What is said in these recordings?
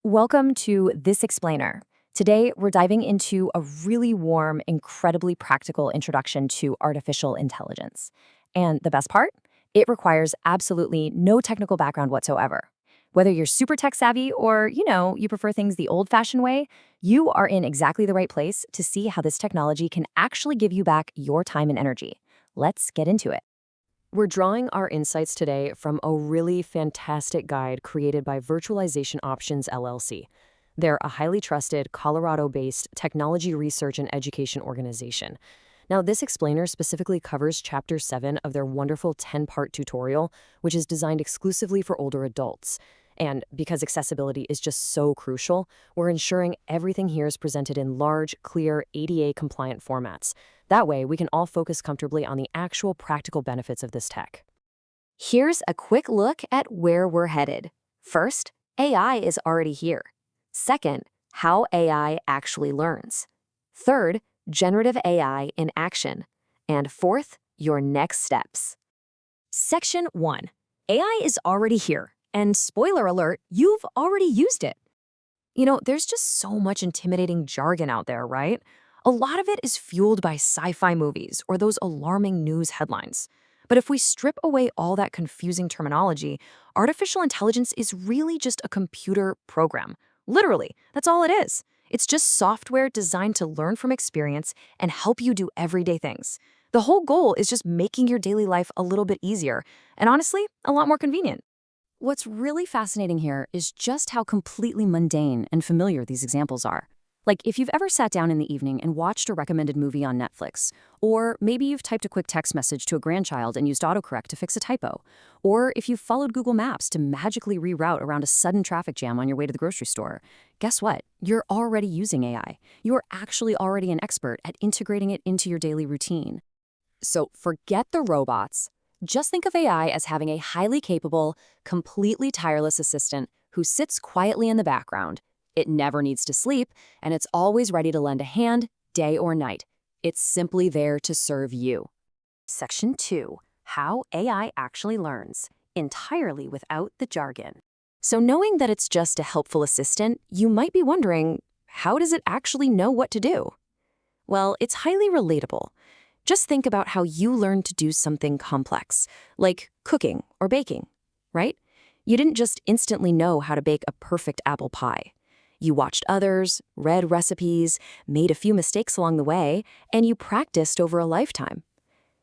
Welcome to This Explainer. Today, we're diving into a really warm, incredibly practical introduction to artificial intelligence. And the best part? It requires absolutely no technical background whatsoever. Whether you're super tech savvy or, you prefer things the old-fashioned way, you are in exactly the right place to see how this technology can actually give you back your time and energy. Let's get into it. We're drawing our insights today from a really fantastic guide created by Virtualization Options LLC. They're a highly trusted, Colorado-based technology research and education organization. Now, this explainer specifically covers Chapter 7 of their wonderful 10-part tutorial, which is designed exclusively for older adults. And because accessibility is just so crucial, we're ensuring everything here is presented in large, clear, ADA-compliant formats. That way, we can all focus comfortably on the actual practical benefits of this tech. Here's a quick look at where we're headed. First, AI is already here. Second, how AI actually learns. Third, generative AI in action. And fourth, your next steps. Section 1. AI is already here. And spoiler alert, you've already used it. There's just so much intimidating jargon out there, right? A lot of it is fueled by sci-fi movies or those alarming news headlines. But if we strip away all that confusing terminology, artificial intelligence is really just a computer program. Literally, that's all it is. It's just software designed to learn from experience and help you do everyday things. The whole goal is just making your daily life a little bit easier and honestly, a lot more convenient. What's really fascinating here is just how completely mundane and familiar these examples are. Like if you've ever sat down in the evening and watched a recommended movie on Netflix, or maybe you've typed a quick text message to a grandchild and used autocorrect to fix a typo, or if you've followed Google Maps to magically reroute around a sudden traffic jam on your way to the grocery store, guess what? You're already using AI. You're actually already an expert at integrating it into your daily routine. So forget the robots. Just think of AI as having a highly capable, completely tireless assistant who sits quietly in the background. It never needs to sleep, and it's always ready to lend a hand, day or night. It's simply there to serve you. Section 2. How AI actually learns, entirely without the jargon. So knowing that it's just a helpful assistant, you might be wondering, how does it actually know what to do? Well, it's highly relatable. Just think about how you learned to do something complex, like cooking or baking, right? You didn't just instantly know how to bake a perfect apple pie. You watched others, read recipes, made a few mistakes along the way, and you practiced over a lifetime.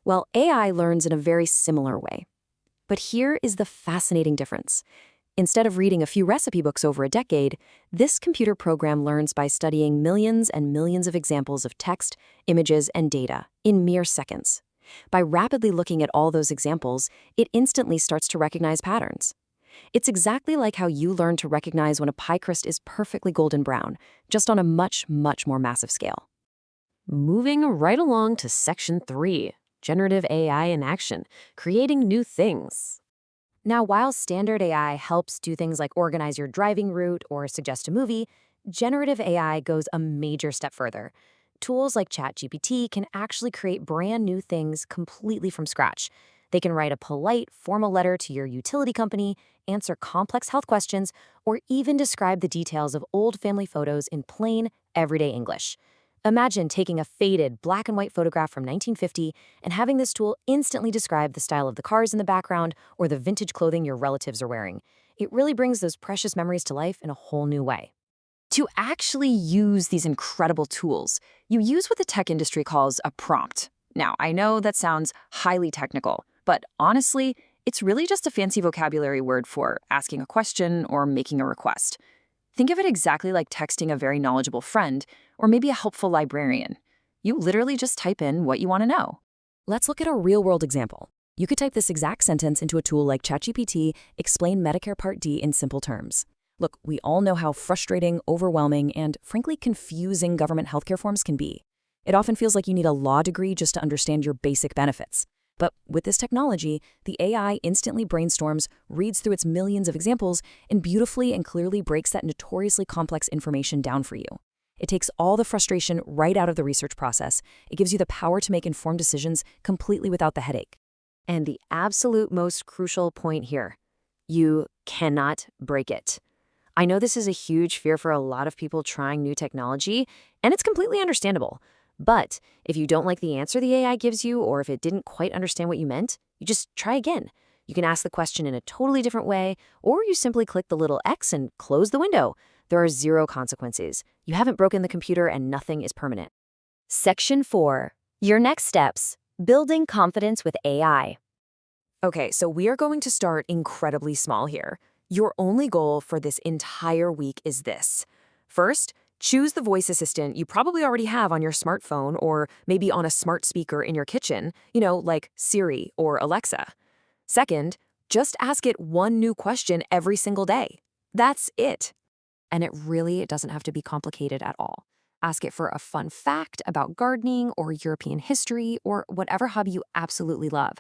Well, AI learns in a very similar way. But here is the fascinating difference. Instead of reading a few recipe books over a decade, this computer program learns by studying millions and millions of examples of text, images, and data in mere seconds. By rapidly looking at all those examples, it instantly starts to recognize patterns. It's exactly like how you learn to recognize when a pie crust is perfectly golden brown, just on a much, much more massive scale. Moving right along to Section 3, Generative AI in Action, Creating New Things. Now, while standard AI helps do things like organize your driving route or suggest a movie, generative AI goes a major step further. Tools like ChatGPT can actually create brand new things completely from scratch. They can write a polite, formal letter to your utility company, answer complex health questions, or even describe the details of old family photos in plain, everyday English. Imagine taking a faded black and white photograph from 1950 and having this tool instantly describe the style of the cars in the background or the vintage clothing your relatives are wearing. It really brings those precious memories to life in a whole new way. To actually use these incredible tools, you use what the tech industry calls a prompt. Now, I know that sounds highly technical, but honestly, it's really just a fancy vocabulary word for asking a question or making a request. Think of it exactly like texting a very knowledgeable friend or maybe a helpful librarian. You literally just type in what you want to know. Let's look at a real-world example. You could type this exact sentence into a tool like ChatGPT, explain Medicare Part D in simple terms. Look, we all know how frustrating, overwhelming, and frankly confusing government healthcare forms can be. It often feels like you need a law degree just to understand your basic benefits. But with this technology, the AI instantly brainstorms, reads through its millions of examples, and beautifully and clearly breaks that notoriously complex information down for you. It takes all the frustration right out of the research process. It gives you the power to make informed decisions completely without the headache. And the absolute most crucial point here, you cannot break it. I know this is a huge fear for a lot of people trying new technology, and it's completely understandable. But if you don't like the answer the AI gives you, or if it didn't quite understand what you meant, you just try again. You can ask the question in a totally different way, or you simply click the little X and close the window. There are zero consequences. You haven't broken the computer and nothing is permanent. Section 4. Your next steps. Building confidence with AI. Okay, so we are going to start incredibly small here. Your only goal for this entire week is this. First, choose the voice assistant you probably already have on your smartphone or maybe on a smart speaker in your kitchen, like Siri or Alexa. Second, just ask it one new question every single day. That's it. And it doesn't have to be complicated at all. Ask it for a fun fact about gardening or European history or whatever hobby you absolutely love.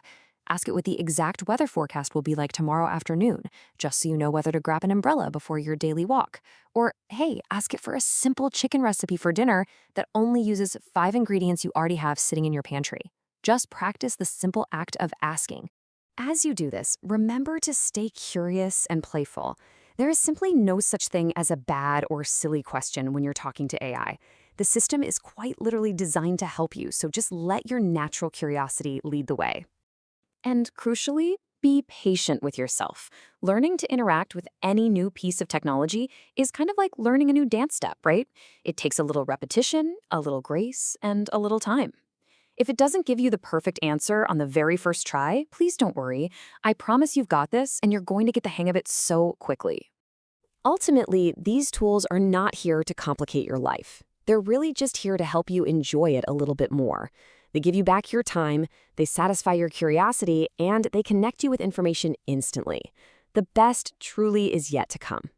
Ask it what the exact weather forecast will be like tomorrow afternoon, just so you know whether to grab an umbrella before your daily walk. Or, hey, ask it for a simple chicken recipe for dinner that only uses 5 ingredients you already have sitting in your pantry. Just practice the simple act of asking. As you do this, remember to stay curious and playful. There is simply no such thing as a bad or silly question when you're talking to AI. The system is quite literally designed to help you, so just let your natural curiosity lead the way. And crucially, be patient with yourself. Learning to interact with any new piece of technology is kind of like learning a new dance step, right? It takes a little repetition, a little grace, and a little time. If it doesn't give you the perfect answer on the very first try, please don't worry. I promise you've got this, and you're going to get the hang of it so quickly. Ultimately, these tools are not here to complicate your life. They're really just here to help you enjoy it a little bit more. They give you back your time, they satisfy your curiosity, and they connect you with information instantly. The best truly is yet to come.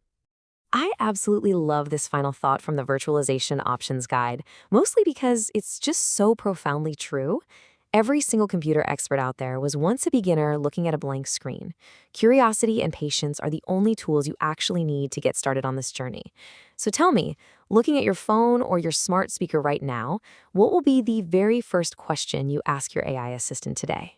I absolutely love this final thought from the Virtualization Options Guide, mostly because it's just so profoundly true. Every single computer expert out there was once a beginner looking at a blank screen. Curiosity and patience are the only tools you actually need to get started on this journey. So tell me, looking at your phone or your smart speaker right now, what will be the very first question you ask your AI assistant today?